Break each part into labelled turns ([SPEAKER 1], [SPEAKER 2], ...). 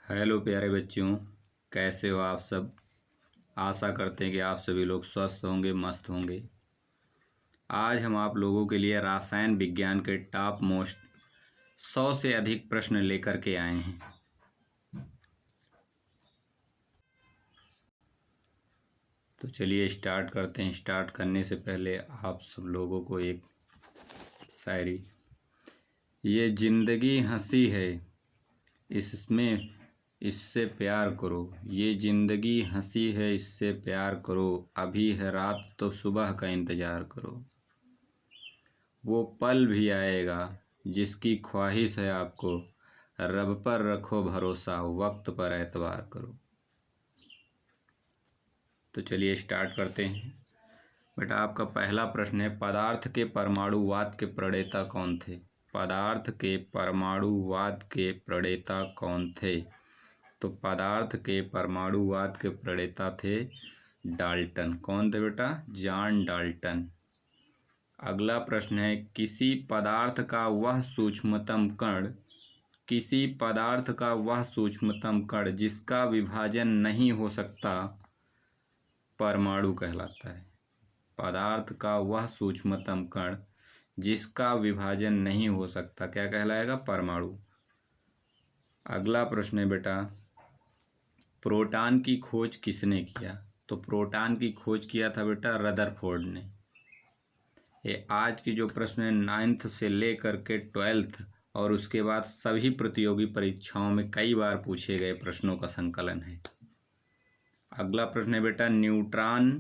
[SPEAKER 1] Hello प्यारे बच्चों, कैसे हो आप सब। आशा करते हैं कि आप सभी लोग स्वस्थ होंगे, मस्त होंगे। आज हम आप लोगों के लिए रसायन विज्ञान के टॉप मोस्ट 100 से अधिक प्रश्न लेकर के आए हैं। तो चलिए स्टार्ट करते हैं। स्टार्ट करने से पहले आप सब लोगों को एक शायरी। ये जिंदगी हंसी है, इसमें इससे प्यार करो। ये जिंदगी हंसी है, इससे प्यार करो। अभी है रात तो सुबह का इंतज़ार करो। वो पल भी आएगा जिसकी ख्वाहिश है आपको। रब पर रखो भरोसा, वक्त पर एतबार करो। तो चलिए स्टार्ट करते हैं। बेटा आपका पहला प्रश्न है, पदार्थ के परमाणुवाद के प्रणेता कौन थे। पदार्थ के परमाणुवाद के प्रणेता कौन थे। तो पदार्थ के परमाणुवाद के प्रणेता थे डाल्टन। कौन थे बेटा? John Dalton. अगला प्रश्न है, किसी पदार्थ का वह सूक्ष्मतम कण, किसी पदार्थ का वह सूक्ष्मतम कण जिसका विभाजन नहीं हो सकता, परमाणु कहलाता है। पदार्थ का वह सूक्ष्मतम कण जिसका विभाजन नहीं हो सकता क्या कहलाएगा? परमाणु। अगला प्रश्न है बेटा, प्रोटॉन की खोज किसने किया। तो प्रोटॉन की खोज किया था बेटा रदरफोर्ड ने। ये आज की जो प्रश्न है 9th से लेकर के 12th और उसके बाद सभी प्रतियोगी परीक्षाओं में कई बार पूछे गए प्रश्नों का संकलन है। अगला प्रश्न है बेटा, न्यूट्रॉन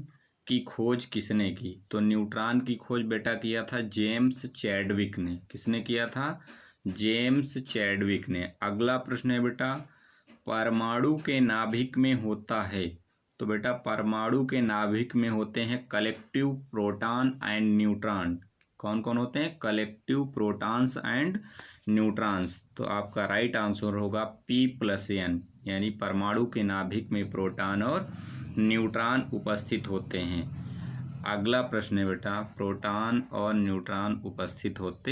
[SPEAKER 1] की खोज किसने की। तो न्यूट्रॉन की खोज बेटा किया था जेम्स चैडविक ने। किसने किया था? जेम्स चैडविक ने। अगला प्रश्न है बेटा, परमाणु के नाभिक में होता है। तो बेटा परमाणु के नाभिक में होते हैं कलेक्टिव प्रोटॉन एंड न्यूट्रॉन। कौन कौन होते हैं? Collective protons and neutrons. तो आपका राइट आंसर होगा P+N, यानी परमाणु के नाभिक में प्रोटॉन और न्यूट्रॉन उपस्थित होते हैं। अगला प्रश्न है बेटा, प्रोटॉन और न्यूट्रॉन उपस्थित होते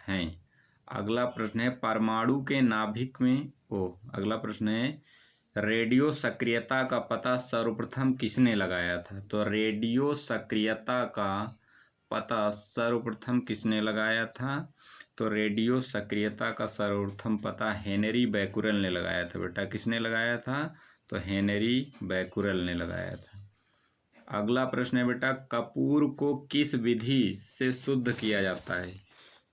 [SPEAKER 1] हैं। अगला प्रश्न है, परमाणु के नाभिक में अगला प्रश्न है, रेडियो सक्रियता का पता सर्वप्रथम किसने लगाया था। तो रेडियो सक्रियता का पता सर्वप्रथम किसने लगाया था। तो रेडियो सक्रियता का सर्वप्रथम पता हेनरी बैकुरेल ने लगाया था बेटा। किसने लगाया था? तो हेनरी बैकुरेल ने लगाया था। अगला प्रश्न है बेटा, कपूर को किस विधि से शुद्ध किया जाता है।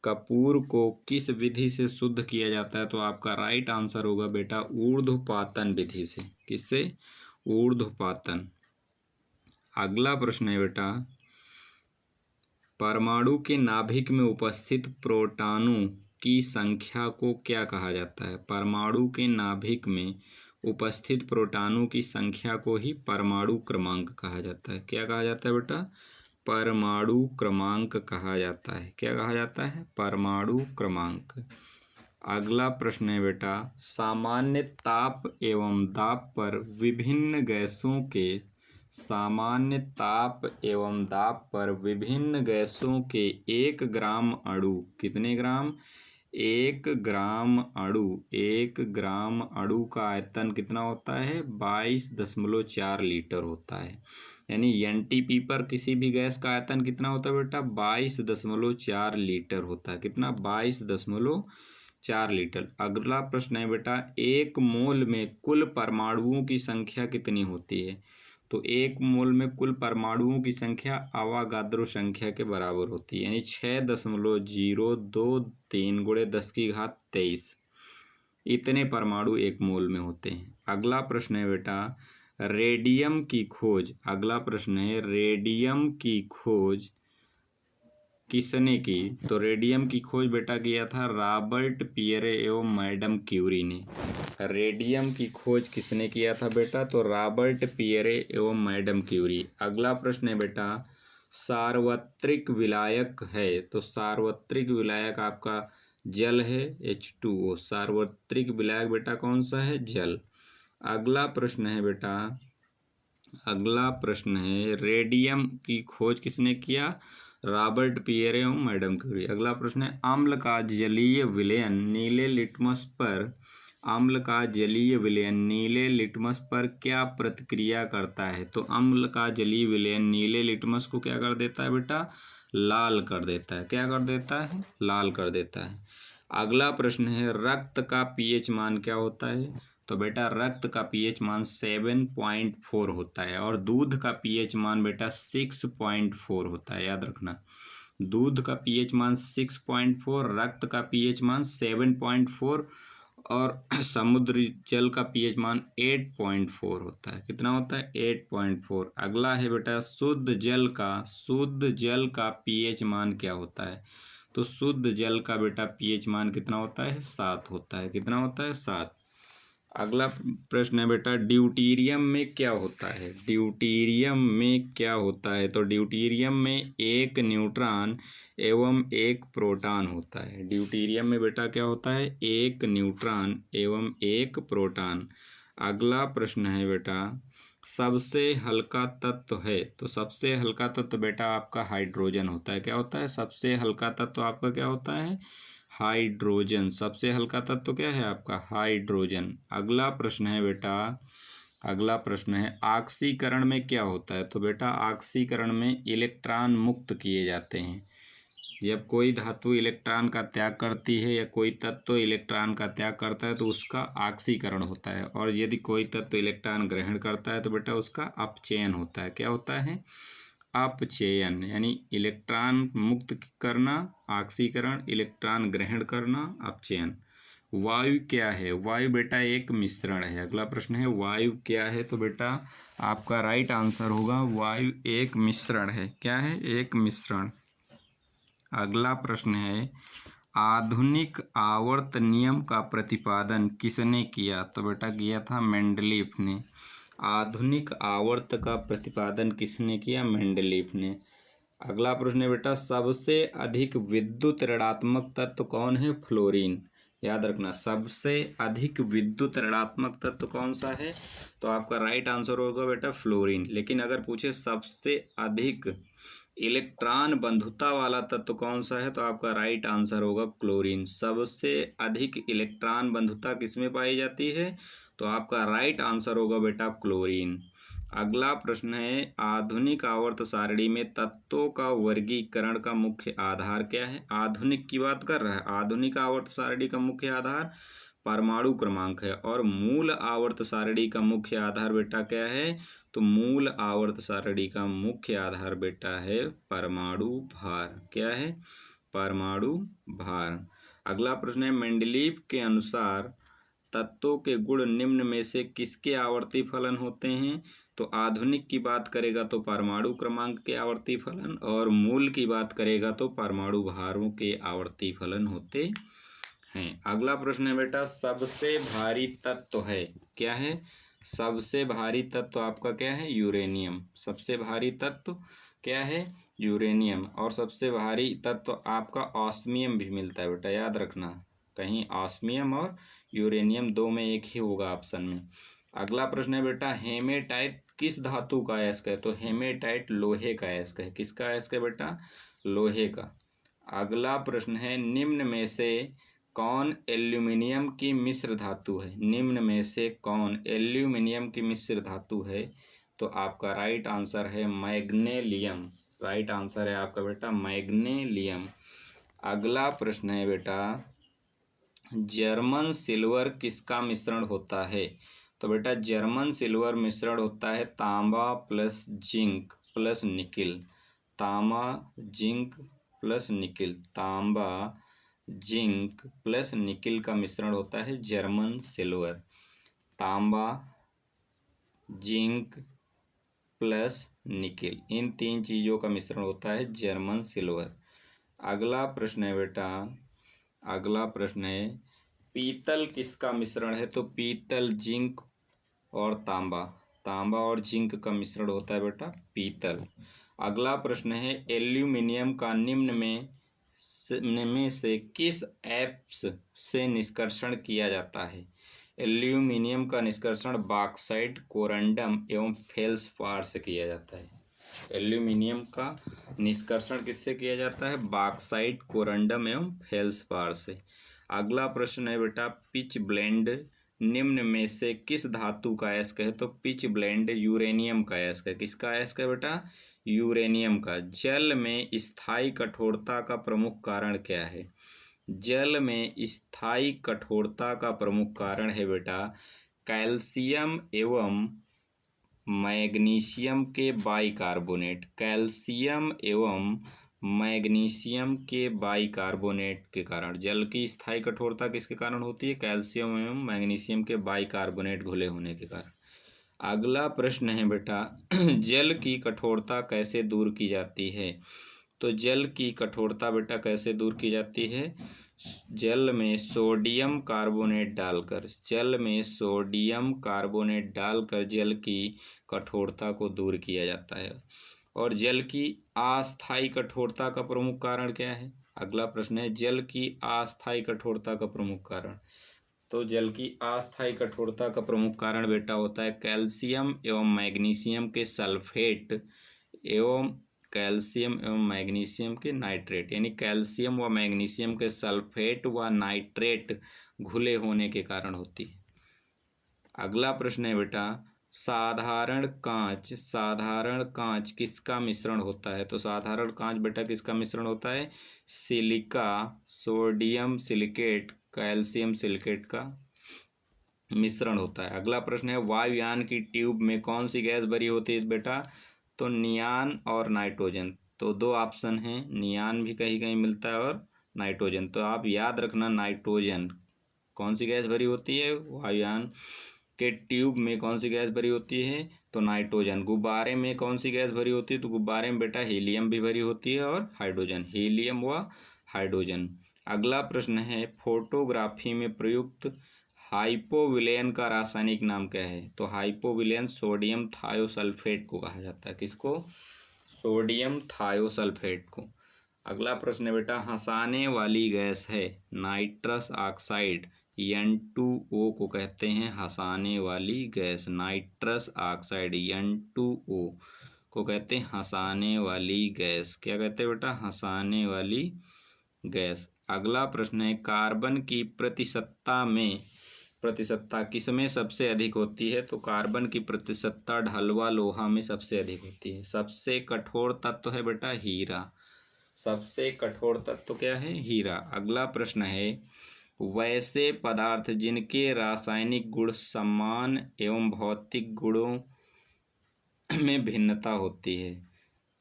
[SPEAKER 1] कपूर को किस विधि से शुद्ध किया जाता है। तो आपका राइट आंसर होगा बेटा ऊर्ध्वपातन विधि से। किससे? ऊर्ध्वपातन। अगला प्रश्न है बेटा, परमाणु के नाभिक में उपस्थित प्रोटॉनों की संख्या को क्या कहा जाता है। परमाणु के नाभिक में उपस्थित प्रोटॉनों की संख्या को ही परमाणु क्रमांक कहा जाता है। क्या कहा जाता है बेटा? परमाणु क्रमांक कहा जाता है। क्या कहा जाता है? परमाणु क्रमांक। अगला प्रश्न है बेटा, सामान्य ताप एवं दाब पर विभिन्न गैसों के, सामान्य ताप एवं दाब पर विभिन्न गैसों के 1 ग्राम अणु, कितने ग्राम? 1 ग्राम अणु, 1 ग्राम अणु का आयतन कितना होता है? 22.4 लीटर होता है। यानी NTP पर किसी भी गैस का आयतन कितना होता है बेटा? 22.4 लीटर होता है। कितना? 22.4 लीटर। अगला प्रश्न है बेटा, 1 मोल में कुल परमाणुओं की संख्या कितनी होती है। तो 1 मोल में कुल परमाणुओं की संख्या अवागाद्रो संख्या के बराबर होती है, यानी 6.023 × 10⁻23 इतने परमाणु 1 मोल में होते हैं। अगला प्रश्न है बेटा, रेडियम की खोज। अगला प्रश्न है, रेडियम की खोज किसने की। तो रेडियम की खोज बेटा किया था रॉबर्ट पियरे एवं मैडम क्यूरी ने। रेडियम की खोज किसने किया था बेटा? तो रॉबर्ट पियरे एवं मैडम क्यूरी। अगला प्रश्न है बेटा, सार्वत्रिक विलायक है। तो सार्वत्रिक विलायक आपका जल है, H2O। सार्वत्रिक विलायक बेटा कौन सा है? जल। अगला प्रश्न है बेटा, अगला प्रश्न है, रेडियम की खोज किसने किया? रॉबर्ट पियरे एवं मैडम क्यूरी। अगला प्रश्न है, अम्ल का जलीय विलयन नीले लिटमस पर अम्ल का जलीय विलयन नीले लिटमस पर क्या प्रतिक्रिया करता है? तो अम्ल का जलीय विलयन नीले लिटमस को क्या कर देता है बेटा? लाल कर देता है। क्या कर देता है? लाल कर देता है। अगला प्रश्न है रक्त का पीएच मान क्या होता है? तो बेटा रक्त का पीएच मान 7.4 होता है और दूध का पीएच मान बेटा 6.4 होता है, याद रखना। दूध का पीएच मान 6.4, रक्त का पीएच मान 7.4 और समुद्री जल का पीएच मान 8.4 होता है। कितना होता है? 8.4। अगला है बेटा शुद्ध जल का पीएच मान क्या होता है? तो शुद्ध जल का बेटा पीएच मान कितना होता है? 7 होता है। कितना होता है? 7। अगला प्रश्न है बेटा ड्यूटीरियम में क्या होता है? ड्यूटीरियम में क्या होता है? तो ड्यूटीरियम में एक न्यूट्रॉन एवं एक प्रोटॉन होता है। ड्यूटीरियम में बेटा क्या होता है? एक न्यूट्रॉन एवं एक प्रोटॉन। अगला प्रश्न है बेटा सबसे हल्का तत्व है? तो सबसे हल्का तत्व बेटा आपका हाइड्रोजन होता है। क्या होता है? सबसे हल्का तत्व आपका क्या होता है? हाइड्रोजन। सबसे हल्का तत्व क्या है आपका? हाइड्रोजन। अगला प्रश्न है बेटा अगला प्रश्न है ऑक्सीकरण में क्या होता है? तो बेटा ऑक्सीकरण में इलेक्ट्रॉन मुक्त किए जाते हैं। जब कोई धातु इलेक्ट्रॉन का त्याग करती है या कोई तत्व इलेक्ट्रॉन का त्याग करता है तो उसका ऑक्सीकरण होता है, और यदि कोई तत्व इलेक्ट्रॉन ग्रहण करता है तो बेटा उसका अपचयन होता है। क्या होता है? अपचयन। यानी इलेक्ट्रॉन मुक्त करना ऑक्सीकरण, इलेक्ट्रॉन ग्रहण करना अपचयन। वायु क्या है? वायु बेटा एक मिश्रण है। अगला प्रश्न है वायु क्या है? तो बेटा आपका राइट आंसर होगा वायु एक मिश्रण है। क्या है? एक मिश्रण। अगला प्रश्न है आधुनिक आवर्त नियम का प्रतिपादन किसने किया? तो बेटा किया था मेंडलीफ ने। आधुनिक आवर्त का प्रतिपादन किसने किया? मेंडलीफ ने। अगला प्रश्न है बेटा सबसे अधिक विद्युत ऋणात्मक तत्व कौन है? फ्लोरीन। याद रखना सबसे अधिक विद्युत ऋणात्मक तत्व कौन सा है? तो आपका राइट आंसर होगा बेटा फ्लोरीन। लेकिन अगर पूछे सबसे अधिक इलेक्ट्रॉन बंधुता वाला तत्व कौन सा है? तो आपका राइट आंसर होगा क्लोरीन। सबसे अधिक इलेक्ट्रॉन बंधुता किसमें पाई जाती है? तो आपका राइट आंसर होगा बेटा क्लोरीन। अगला प्रश्न है आधुनिक आवर्त सारणी में तत्वों का वर्गीकरण का मुख्य आधार क्या है? आधुनिक की बात कर रहा है। आधुनिक आवर्त सारणी का मुख्य आधार परमाणु क्रमांक है, और मूल आवर्त सारणी का मुख्य आधार बेटा क्या है? तो मूल आवर्त सारणी का मुख्य आधार बेटा है परमाणु भार। क्या है? परमाणु भार। अगला प्रश्न है मेंडलीव के अनुसार तत्वों के गुण निम्न में से किसके आवर्ती फलन होते हैं? तो आधुनिक की बात करेगा तो परमाणु क्रमांक के आवर्ती फलन, और मूल की बात करेगा तो परमाणु भारों के आवर्ती फलन होते हैं। अगला प्रश्न है बेटा सबसे भारी तत्व है? क्या है? सबसे भारी तत्व आपका क्या है? यूरेनियम। सबसे भारी तत्व क्या है? यूरेनियम। और सबसे भारी तत्व आपका ऑस्मियम भी मिलता है बेटा, याद रखना। कहीं ऑस्मियम और यूरेनियम दो में एक ही होगा ऑप्शन में। अगला प्रश्न है बेटा हेमेटाइट किस धातु का अयस्क है? तो हेमेटाइट लोहे का अयस्क है। किसका अयस्क है बेटा? लोहे का। अगला प्रश्न है निम्न में से कौन एल्यूमिनियम की मिश्र धातु है? निम्न में से कौन एल्यूमिनियम की मिश्र धातु है? तो आपका राइट आंसर है मैग्नेलियम। राइट आंसर है आपका बेटा मैग्नेलियम। अगला प्रश्न है बेटा जर्मन सिल्वर किसका मिश्रण होता है? तो बेटा जर्मन सिल्वर मिश्रण होता है तांबा प्लस जिंक प्लस निकिल। तांबा जिंक प्लस निकिल। तांबा जिंक प्लस निकिल का मिश्रण होता है जर्मन सिल्वर। तांबा जिंक प्लस निकिल, इन तीन चीज़ों का मिश्रण होता है जर्मन सिल्वर। अगला प्रश्न है बेटा अगला प्रश्न है पीतल किसका मिश्रण है? तो पीतल जिंक और तांबा। तांबा और जिंक का मिश्रण होता है बेटा पीतल। अगला प्रश्न है एल्यूमिनियम का निम्न में से किस एप्स से निष्कर्षण किया जाता है? एल्यूमिनियम का निष्कर्षण बॉक्साइट, कोरंडम एवं फेल्सपार से किया जाता है। एल्यूमिनियम का निष्कर्षण किससे किया जाता है? बॉक्साइट, कोरंडम एवं फेल्सपार से। अगला प्रश्न है बेटा पिच ब्लेंड निम्न में से किस धातु का अयस्क है? तो पिच ब्लेंड यूरेनियम का अयस्क है। किसका अयस्क है बेटा? यूरेनियम का। जल में स्थायी कठोरता का प्रमुख कारण क्या है? जल में स्थायी कठोरता का प्रमुख कारण है बेटा कैल्शियम एवं मैग्नीशियम के बाइकार्बोनेट। कैल्शियम एवं मैग्नीशियम के बाइकार्बोनेट के कारण। जल की स्थायी कठोरता किसके कारण होती है? कैल्शियम एवं मैग्नीशियम के बाइकार्बोनेट घुले होने के कारण। अगला प्रश्न है बेटा जल की कठोरता कैसे दूर की जाती है? तो जल की कठोरता बेटा कैसे दूर की जाती है? जल में सोडियम कार्बोनेट डालकर। जल में सोडियम कार्बोनेट डालकर जल की कठोरता को दूर किया जाता है। और जल की अस्थायी कठोरता का प्रमुख कारण क्या है? अगला प्रश्न है जल की अस्थायी कठोरता का प्रमुख कारण। तो जल की अस्थायी कठोरता का प्रमुख कारण बेटा होता है कैल्शियम एवं मैग्नीशियम के सल्फेट एवं कैल्शियम एवं मैग्नीशियम के नाइट्रेट, यानी कैल्शियम व मैग्नीशियम के सल्फेट व नाइट्रेट घुले होने के कारण होती है। अगला प्रश्न है बेटा साधारण कांच किसका मिश्रण होता है? तो साधारण कांच बेटा किसका मिश्रण होता है? Silica, sodium silicate, calcium silicate का मिश्रण होता है। अगला प्रश्न है वायुयान की ट्यूब में कौन सी गैस भरी होती है बेटा? तो नियान और नाइट्रोजन। तो दो ऑप्शन हैं, नियान भी कहीं कहीं मिलता है और नाइट्रोजन। तो आप याद रखना नाइट्रोजन। कौन सी गैस भरी होती है वायुयान के ट्यूब में? कौन सी गैस भरी होती है? तो नाइट्रोजन। गुब्बारे में कौन सी गैस भरी होती है? तो गुब्बारे में बेटा हीलियम भी भरी होती है और हाइड्रोजन। हीलियम व हाइड्रोजन। अगला प्रश्न है फोटोग्राफी में प्रयुक्त हाइपोविलेन का रासायनिक नाम क्या है? तो हाइपोविलेन सोडियम थायोसल्फेट को कहा जाता है। किसको? सोडियम थायोसल्फेट को। अगला प्रश्न है बेटा हंसाने वाली गैस है नाइट्रस ऑक्साइड N2O को कहते हैं हंसाने वाली गैस। नाइट्रस ऑक्साइड N2O को कहते हैं हंसाने वाली गैस। क्या कहते हैं बेटा? हंसाने वाली गैस। अगला प्रश्न है कार्बन की प्रतिशतता किसमें सबसे अधिक होती है? तो कार्बन की प्रतिशतता ढलवा लोहा में सबसे अधिक होती है। सबसे कठोर तत्व है बेटा हीरा। सबसे कठोर तत्व क्या है? हीरा। अगला प्रश्न है वैसे पदार्थ जिनके रासायनिक गुण समान एवं भौतिक गुणों में भिन्नता होती है,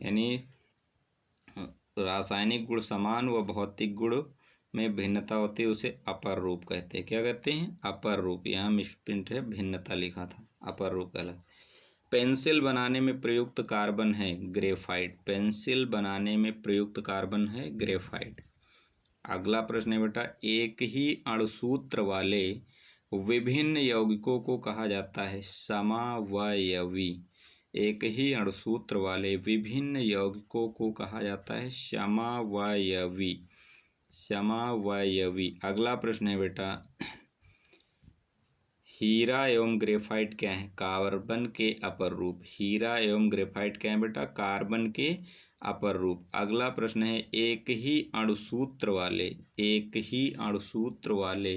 [SPEAKER 1] यानी रासायनिक गुण समान व भौतिक गुण में भिन्नता होती है, उसे अपर रूप कहते हैं। क्या कहते हैं? अपर रूप। यहाँ मिसप्रिंट है, भिन्नता लिखा था, अपर रूप कहलाता है। पेंसिल बनाने में प्रयुक्त कार्बन है ग्रेफाइट। पेंसिल बनाने में प्रयुक्त कार्बन है ग्रेफाइट। अगला प्रश्न है बेटा एक ही अणुसूत्र वाले विभिन्न यौगिकों को कहा जाता है समवयवी। एक ही अणुसूत्र वाले विभिन्न यौगिकों को कहा जाता है समवयवी। समवयवी। अगला प्रश्न है बेटा हीरा एवं ग्रेफाइट क्या है? कार्बन के अपर रूप। हीरा एवं ग्रेफाइट क्या है बेटा? कार्बन के अपर रूप। अगला प्रश्न है एक ही अणुसूत्र वाले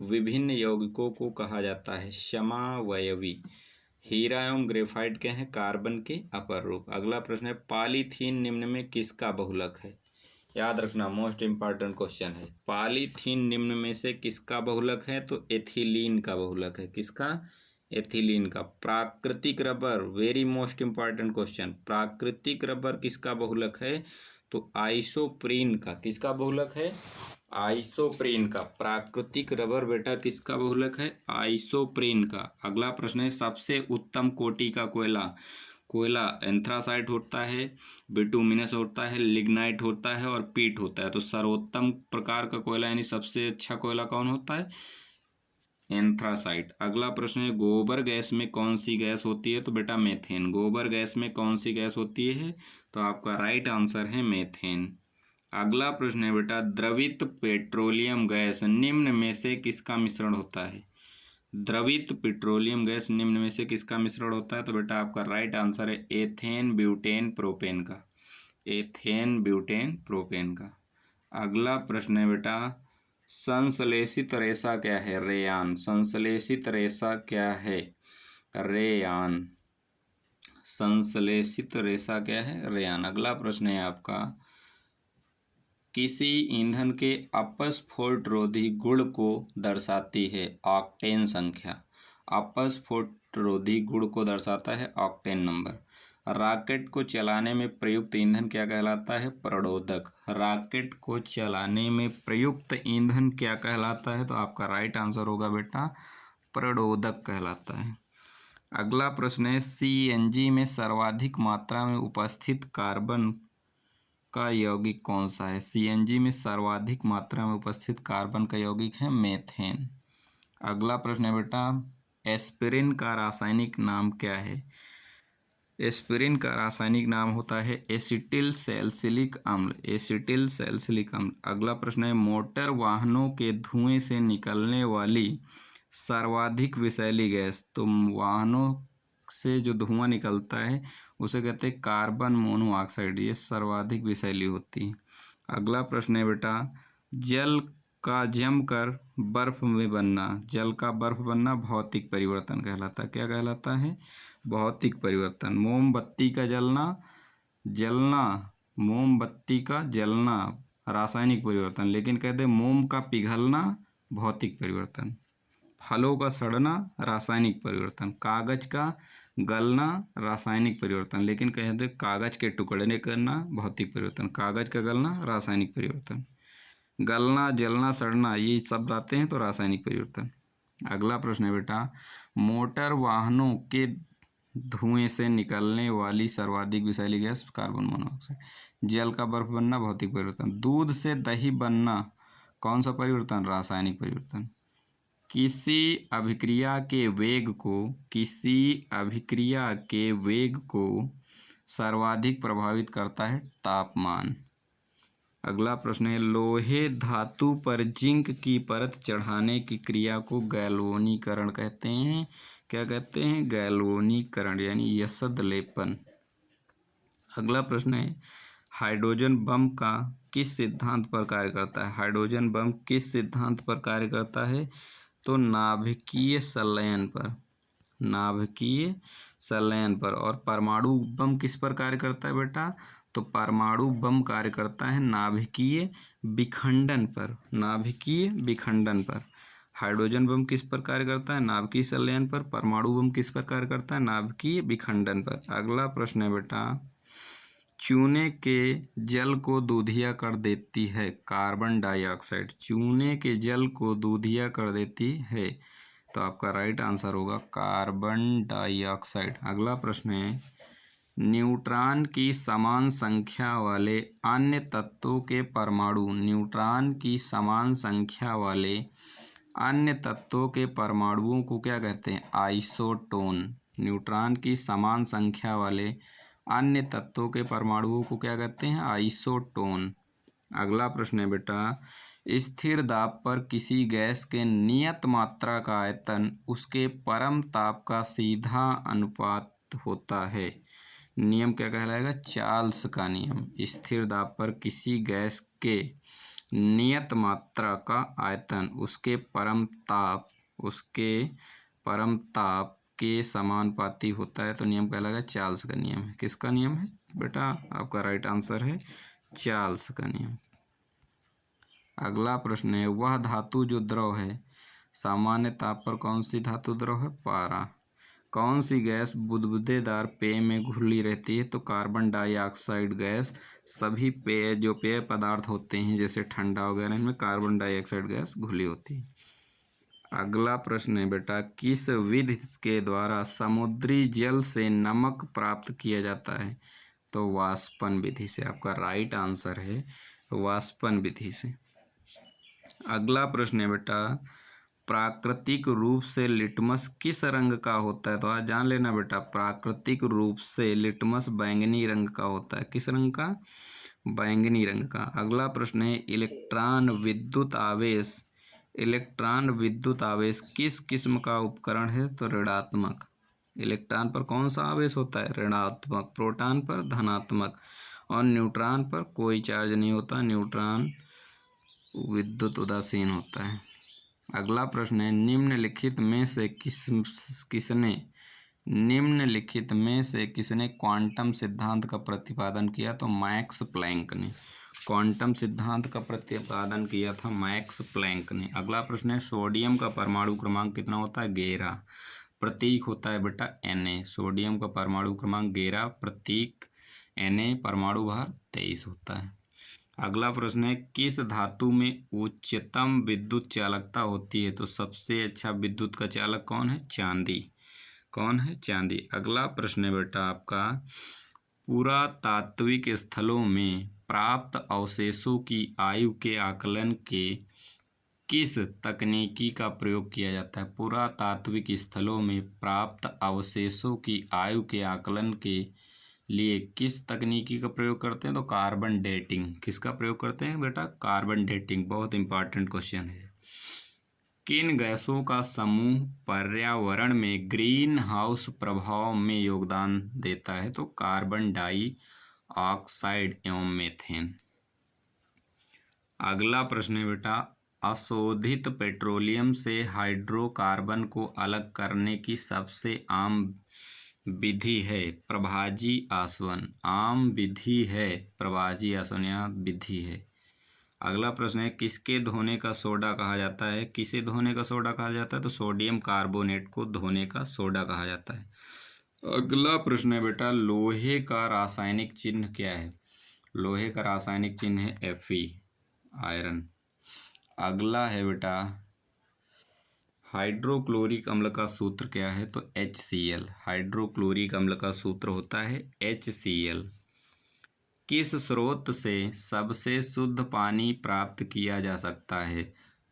[SPEAKER 1] विभिन्न यौगिकों को कहा जाता है समवयवी। हीरा एवं ग्रेफाइट क्या है? कार्बन के अपर रूप। अगला प्रश्न है पॉलीथीन निम्न में किसका बहुलक है? याद रखना मोस्ट इम्पॉर्टेंट क्वेश्चन है। पॉलीथीन निम्न में से किसका बहुलक है? तो एथिलीन का बहुलक है। किसका? एथिलीन का। प्राकृतिक rubber, very most important question, प्राकृतिक रबर किसका बहुलक है? तो आइसोप्रीन का। किसका बहुलक है? आइसोप्रीन का। प्राकृतिक रबर बेटा किसका बहुलक है? आइसोप्रीन का। अगला प्रश्न है सबसे उत्तम कोटि का कोयला एंथ्रासाइट होता है, बिटुमिनस होता है, लिग्नाइट होता है और पीट होता है। तो सर्वोत्तम प्रकार का कोयला यानी सबसे अच्छा कोयला कौन होता है? एंथ्रासाइट। अगला प्रश्न है गोबर गैस में कौन सी गैस होती है? तो बेटा मेथेन। गोबर गैस में कौन सी गैस होती है? तो आपका राइट आंसर है मेथेन। अगला प्रश्न है बेटा द्रवित पेट्रोलियम गैस निम्न में से किसका मिश्रण होता है? द्रवित पेट्रोलियम गैस निम्न में से किसका मिश्रण होता है? तो बेटा आपका राइट आंसर है एथेन ब्यूटेन प्रोपेन का। एथेन ब्यूटेन प्रोपेन का। अगला प्रश्न है बेटा संश्लेषित रेशा क्या है? रेयान। संश्लेषित रेशा क्या है? रेयान। संश्लेषित रेशा क्या है? रेयान। अगला प्रश्न है आपका, किसी ईंधन के अपस्फोटरोधी गुण को दर्शाती है ऑक्टेन संख्या। अपस्फोटरोधी गुण को दर्शाता है ऑक्टेन नंबर। रॉकेट को चलाने में प्रयुक्त ईंधन क्या कहलाता है? प्रणोदक। रॉकेट को चलाने में प्रयुक्त ईंधन क्या कहलाता है? तो आपका राइट आंसर होगा बेटा प्रणोदक कहलाता है। अगला प्रश्न है, सीएनजी में सर्वाधिक मात्रा में उपस्थित कार्बन का यौगिक कौन सा है? सीएनजी में सर्वाधिक मात्रा में उपस्थित कार्बन का यौगिक है मेथेन। अगला प्रश्न है बेटा, एस्पिरिन का रासायनिक नाम क्या है? एस्पिरिन का रासायनिक नाम होता है एसिटिल सैलिसिलिक अम्ल। एसिटिल सैलिसिलिक अम्ल। अगला प्रश्न है, मोटर वाहनों के धुएं से निकलने वाली सर्वाधिक विषैली गैस। तो वाहनों से जो धुआं निकलता है उसे कहते हैं कार्बन मोनोऑक्साइड। ये सर्वाधिक विषैली होती है। अगला प्रश्न है बेटा, जल का जमकर बर्फ में बनना। जल का बर्फ बनना भौतिक परिवर्तन कहलाता है। क्या कहलाता है? भौतिक परिवर्तन। मोमबत्ती का जलना मोमबत्ती का जलना रासायनिक परिवर्तन, लेकिन कहते हैं मोम का पिघलना भौतिक परिवर्तन। फलों का सड़ना रासायनिक परिवर्तन। कागज का गलना रासायनिक परिवर्तन, लेकिन कहते हैं कागज के टुकड़े करना भौतिक परिवर्तन। कागज का गलना रासायनिक परिवर्तन। गलना, जलना, सड़ना ये शब्द आते हैं तो रासायनिक परिवर्तन। अगला प्रश्न है बेटा, मोटर वाहनों के धुएं से निकलने वाली सर्वाधिक विषैली गैस कार्बन मोनोऑक्साइड। जल का बर्फ बनना भौतिक परिवर्तन। दूध से दही बनना कौन सा परिवर्तन? रासायनिक परिवर्तन। किसी अभिक्रिया के वेग को सर्वाधिक प्रभावित करता है तापमान। अगला प्रश्न है, लोहे धातु पर जिंक की परत चढ़ाने की क्रिया को गैल्वेनीकरण कहते हैं। क्या कहते हैं? गैल्वेनीकरण यानी यसद लेपन। अगला प्रश्न है, हाइड्रोजन बम का किस सिद्धांत पर कार्य करता है? हाइड्रोजन बम किस सिद्धांत पर कार्य करता है? तो नाभिकीय संलयन पर। नाभिकीय संलयन पर। और परमाणु बम किस पर कार्य करता है बेटा? तो परमाणु बम कार्य करता है नाभिकीय विखंडन पर। नाभिकीय विखंडन पर। हाइड्रोजन बम किस पर कार्य करता है? नाभिकीय संलयन पर। परमाणु बम किस पर कार्य करता है? नाभिकीय विखंडन पर। अगला प्रश्न है बेटा, चूने के जल को दूधिया कर देती है कार्बन डाइऑक्साइड। चूने के जल को दूधिया कर देती है, तो आपका राइट आंसर होगा कार्बन डाइऑक्साइड। अगला प्रश्न है, न्यूट्रॉन की समान संख्या वाले अन्य तत्वों के परमाणु। न्यूट्रॉन की समान संख्या वाले अन्य तत्वों के परमाणुओं को क्या कहते हैं? आइसोटोन। न्यूट्रॉन की समान संख्या वाले अन्य तत्वों के परमाणुओं को क्या कहते हैं? आइसोटोन। अगला प्रश्न है बेटा, स्थिर दाब पर किसी गैस के नियत मात्रा का आयतन उसके परम ताप का सीधा अनुपात होता है। नियम क्या कहलाएगा? चार्ल्स का नियम। स्थिर दाब पर किसी गैस के नियत मात्रा का आयतन उसके परम ताप के समानुपाती होता है, तो नियम कहलाएगा चार्ल्स का नियम है। किसका नियम है बेटा? आपका राइट आंसर है चार्ल्स का नियम। अगला प्रश्न है, वह धातु जो द्रव है सामान्य ताप पर कौन सी धातु द्रव है? पारा। कौन सी गैस बुदबुदेदार पेय में घुली रहती है? तो कार्बन डाइऑक्साइड गैस। सभी पेय पदार्थ होते हैं जैसे ठंडा वगैरह, इनमें कार्बन डाइऑक्साइड गैस घुली होती है। अगला प्रश्न है बेटा, किस विधि के द्वारा समुद्री जल से नमक प्राप्त किया जाता है? तो वाष्पन विधि से। आपका राइट आंसर है वाष्पन विधि से। अगला प्रश्न है बेटा, प्राकृतिक रूप से लिटमस किस रंग का होता है? तो आज जान लेना बेटा, प्राकृतिक रूप से लिटमस बैंगनी रंग का होता है। किस रंग का? बैंगनी रंग का। अगला प्रश्न है, इलेक्ट्रॉन विद्युत आवेश किस किस्म का उपकरण है? तो ऋणात्मक। इलेक्ट्रॉन पर कौन सा आवेश होता है? ऋणात्मक। प्रोटॉन पर धनात्मक। और न्यूट्रॉन पर कोई चार्ज नहीं होता। न्यूट्रॉन विद्युत उदासीन होता है। अगला प्रश्न है, निम्नलिखित में से किसने क्वांटम सिद्धांत का प्रतिपादन किया? तो मैक्स प्लैंक ने क्वांटम सिद्धांत का प्रतिपादन किया था, मैक्स प्लैंक ने। अगला प्रश्न है, सोडियम का परमाणु क्रमांक कितना होता है? 11। प्रतीक होता है बेटा Na। सोडियम का परमाणु क्रमांक 11, प्रतीक Na, परमाणु भार 23 होता है। अगला प्रश्न है, किस धातु में उच्चतम विद्युत चालकता होती है? तो सबसे अच्छा विद्युत का चालक कौन है? चांदी। कौन है? चांदी। अगला प्रश्न है बेटा आपका, पुरातात्विक स्थलों में प्राप्त अवशेषों की आयु के आकलन के किस तकनीकी का प्रयोग किया जाता है? पुरातात्विक स्थलों में प्राप्त अवशेषों की आयु के आकलन के लिए किस तकनीकी का प्रयोग करते हैं? तो कार्बन डेटिंग। किसका प्रयोग करते हैं बेटा? Carbon dating. बहुत इंपॉर्टेंट क्वेश्चन है। किन गैसों का समूह पर्यावरण में ग्रीन हाउस प्रभाव में योगदान देता है? तो कार्बन डाइऑक्साइड एवं मीथेन। अगला प्रश्न है बेटा, अशोधित पेट्रोलियम से हाइड्रोकार्बन को अलग करने की सबसे आम विधि है? प्रभाजी आसवन। आम विधि है प्रभाजी आसवन, यहाँ विधि है। अगला प्रश्न है, किसके धोने का सोडा कहा जाता है? किसे धोने का सोडा कहा जाता है? तो सोडियम कार्बोनेट को धोने का सोडा कहा जाता है। अगला प्रश्न है बेटा, लोहे का रासायनिक चिन्ह क्या है? लोहे का रासायनिक चिन्ह है Fe, आयरन। अगला है बेटा, हाइड्रोक्लोरिक अम्ल का सूत्र क्या है? तो HCl। हाइड्रोक्लोरिक अम्ल का सूत्र होता है HCl। किस स्रोत से सबसे शुद्ध पानी प्राप्त किया जा सकता है?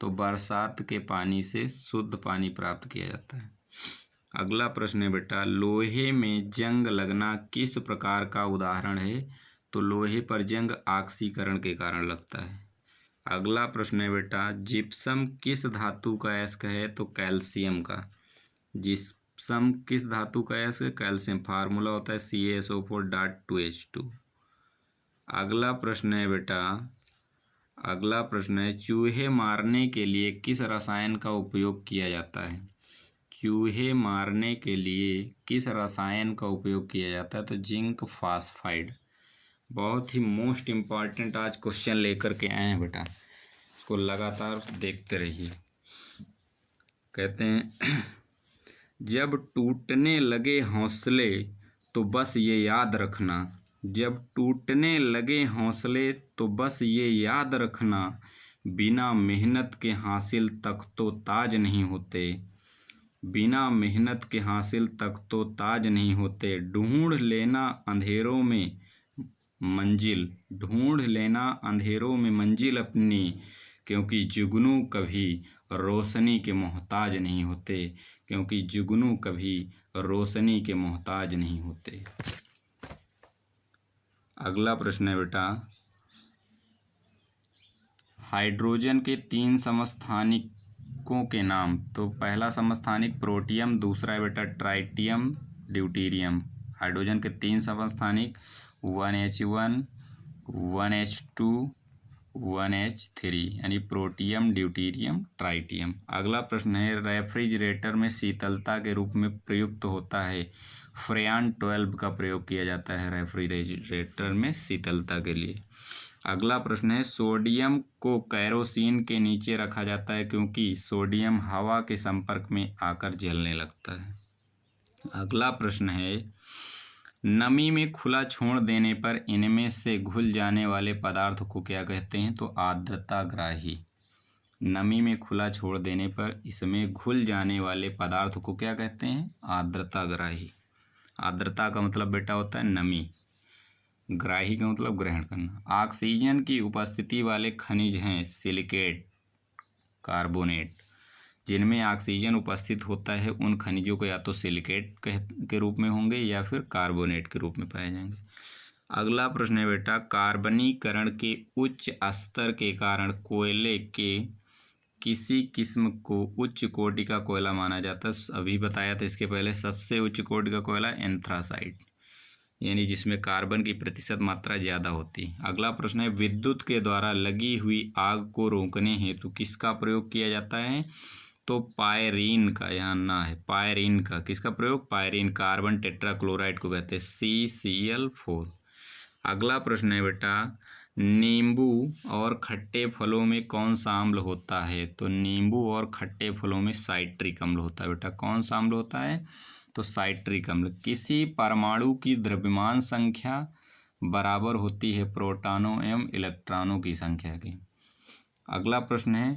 [SPEAKER 1] तो बरसात के पानी से शुद्ध पानी प्राप्त किया जाता है। अगला प्रश्न है बेटा, लोहे में जंग लगना किस प्रकार का उदाहरण है? तो लोहे पर जंग ऑक्सीकरण के कारण लगता है। अगला प्रश्न है बेटा, जिप्सम किस धातु का अयस्क है? तो कैल्शियम का। जिप्सम किस धातु का अयस्क है? कैल्शियम। फार्मूला होता है CaSO4.2H2। अगला प्रश्न है बेटा, अगला प्रश्न है, चूहे मारने के लिए किस रसायन का उपयोग किया जाता है? चूहे मारने के लिए किस रसायन का उपयोग किया जाता है? तो जिंक फॉस्फाइड। बहुत ही मोस्ट इम्पॉर्टेंट आज क्वेश्चन लेकर के आए हैं बेटा, इसको लगातार देखते रहिए। कहते हैं, जब टूटने लगे हौसले तो बस ये याद रखना, जब टूटने लगे हौसले तो बस ये याद रखना, बिना मेहनत के हासिल तक तो ताज नहीं होते, बिना मेहनत के हासिल तक तो ताज नहीं होते। ढूंढ लेना अंधेरों में मंजिल, ढूंढ लेना अंधेरों में मंजिल अपनी, क्योंकि जुगनू कभी रोशनी के मोहताज नहीं होते, क्योंकि जुगनू कभी रोशनी के मोहताज नहीं होते। अगला प्रश्न है बेटा, हाइड्रोजन के 3 समस्थानिकों के नाम। तो पहला समस्थानिक प्रोटियम, दूसरा है बेटा ट्राइटियम, ड्यूटीरियम। हाइड्रोजन के 3 समस्थानिक 1H1, 1H2, 1H3, यानी प्रोटियम, ड्यूटीरियम, ट्राइटियम। अगला प्रश्न है, रेफ्रिजरेटर में शीतलता के रूप में प्रयुक्त होता है? फ्रेयन 12 का प्रयोग किया जाता है रेफ्रिजरेटर में शीतलता के लिए। अगला प्रश्न है, सोडियम को कैरोसिन के नीचे रखा जाता है क्योंकि सोडियम हवा के संपर्क में आकर जलने लगता है। अगला प्रश्न है, नमी में खुला छोड़ देने पर इनमें से घुल जाने वाले पदार्थ को क्या कहते हैं? तो आर्द्रताग्राही। नमी में खुला छोड़ देने पर इसमें घुल जाने वाले पदार्थ को क्या कहते हैं? आर्द्रताग्राही। आर्द्रता का मतलब बेटा होता है नमी, ग्राही का मतलब ग्रहण करना। ऑक्सीजन की उपस्थिति वाले खनिज हैं सिलिकेट, कार्बोनेट। जिनमें ऑक्सीजन उपस्थित होता है उन खनिजों को या तो सिलिकेट के रूप में होंगे या फिर कार्बोनेट के रूप में पाए जाएंगे। अगला प्रश्न है बेटा, कार्बनीकरण के उच्च स्तर के कारण कोयले के किसी किस्म को उच्च कोटि का कोयला माना जाता है? अभी बताया था इसके पहले, सबसे उच्च कोटि का कोयला एंथ्रासाइट। यानी जिसमें कार्बन की प्रतिशत मात्रा ज़्यादा होती है। अगला प्रश्न है, विद्युत के द्वारा लगी हुई आग को रोकने हेतु किसका प्रयोग किया जाता है? तो पायरीन का, यहाँ ना है, पायरीन का। किसका प्रयोग? पायरीन, कार्बन टेट्राक्लोराइड को कहते हैं, CCl4। अगला प्रश्न है बेटा, नींबू और खट्टे फलों में कौन सा अम्ल होता है? तो नींबू और खट्टे फलों में साइट्रिक अम्ल होता है बेटा। कौन सा अम्ल होता है? तो साइट्रिक अम्ल। किसी परमाणु की द्रव्यमान संख्या बराबर होती है प्रोटॉनों एवं इलेक्ट्रॉनों की संख्या की। अगला प्रश्न है,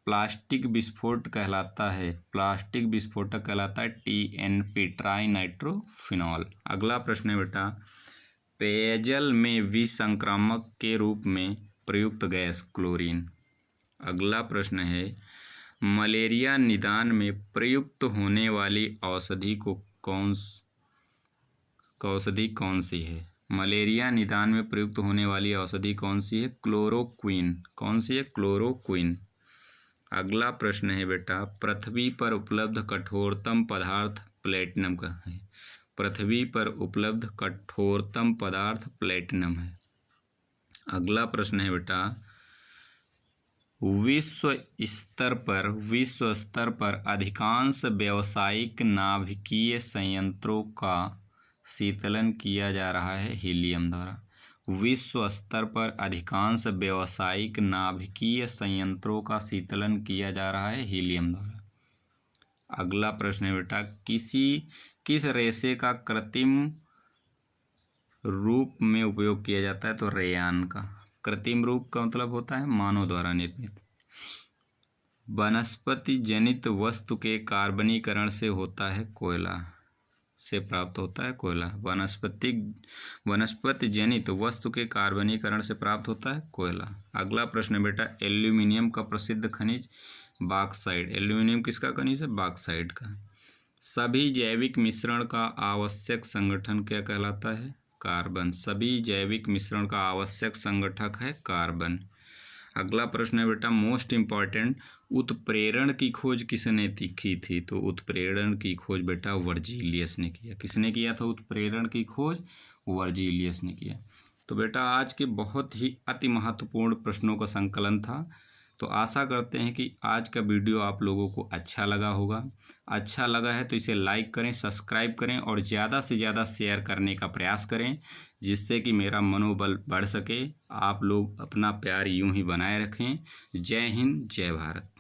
[SPEAKER 1] प्लास्टिक विस्फोट कहलाता है, प्लास्टिक विस्फोटक कहलाता है TNP, ट्राई नाइट्रोफिनॉल। अगला प्रश्न है बेटा, पेयजल में विसंक्रामक के रूप में प्रयुक्त गैस कॉलोरीन। अगला प्रश्न है, मलेरिया निदान में प्रयुक्त होने वाली औषधि कौन सी है? मलेरिया निदान में प्रयुक्त होने वाली औषधि कौन सी है? क्लोरोक्विन। कौन सी है? क्लोरोक्विन। अगला प्रश्न है बेटा, पृथ्वी पर उपलब्ध कठोरतम पदार्थ प्लेटिनम का है। पृथ्वी पर उपलब्ध कठोरतम पदार्थ प्लेटिनम है। अगला प्रश्न है बेटा, विश्व स्तर पर अधिकांश व्यावसायिक नाभिकीय संयंत्रों का शीतलन किया जा रहा है हीलियम द्वारा। विश्व स्तर पर अधिकांश व्यावसायिक नाभिकीय संयंत्रों का शीतलन किया जा रहा है हीलियम द्वारा। अगला प्रश्न है बेटा, किस रेशे का कृत्रिम रूप में उपयोग किया जाता है? तो रेयान का। कृत्रिम रूप का मतलब होता है मानव द्वारा निर्मित। वनस्पति जनित वस्तु के कार्बनीकरण से होता है कोयला, से प्राप्त होता है कोयला। वनस्पति जनित वस्तु के कार्बनीकरण से प्राप्त होता है कोयला। अगला प्रश्न है बेटा, एल्यूमिनियम का प्रसिद्ध खनिज बॉक्साइट। एल्यूमिनियम किसका खनिज है? बॉक्साइट का। सभी जैविक मिश्रण का आवश्यक संगठन क्या कहलाता है? कार्बन। सभी जैविक मिश्रण का आवश्यक संगठक है कार्बन। अगला प्रश्न है बेटा, मोस्ट इम्पॉर्टेंट, उत्प्रेरण की खोज किसने की थी? तो उत्प्रेरण की खोज बेटा वर्जीलियस ने किया। किसने किया था उत्प्रेरण की खोज? वर्जीलियस ने किया। तो बेटा आज के बहुत ही अति महत्वपूर्ण प्रश्नों का संकलन था। तो आशा करते हैं कि आज का वीडियो आप लोगों को अच्छा लगा होगा। अच्छा लगा है तो इसे लाइक करें, सब्सक्राइब करें और ज़्यादा से ज़्यादा शेयर करने का प्रयास करें, जिससे कि मेरा मनोबल बढ़ सके। आप लोग अपना प्यार यूं ही बनाए रखें। जय हिंद, जय भारत।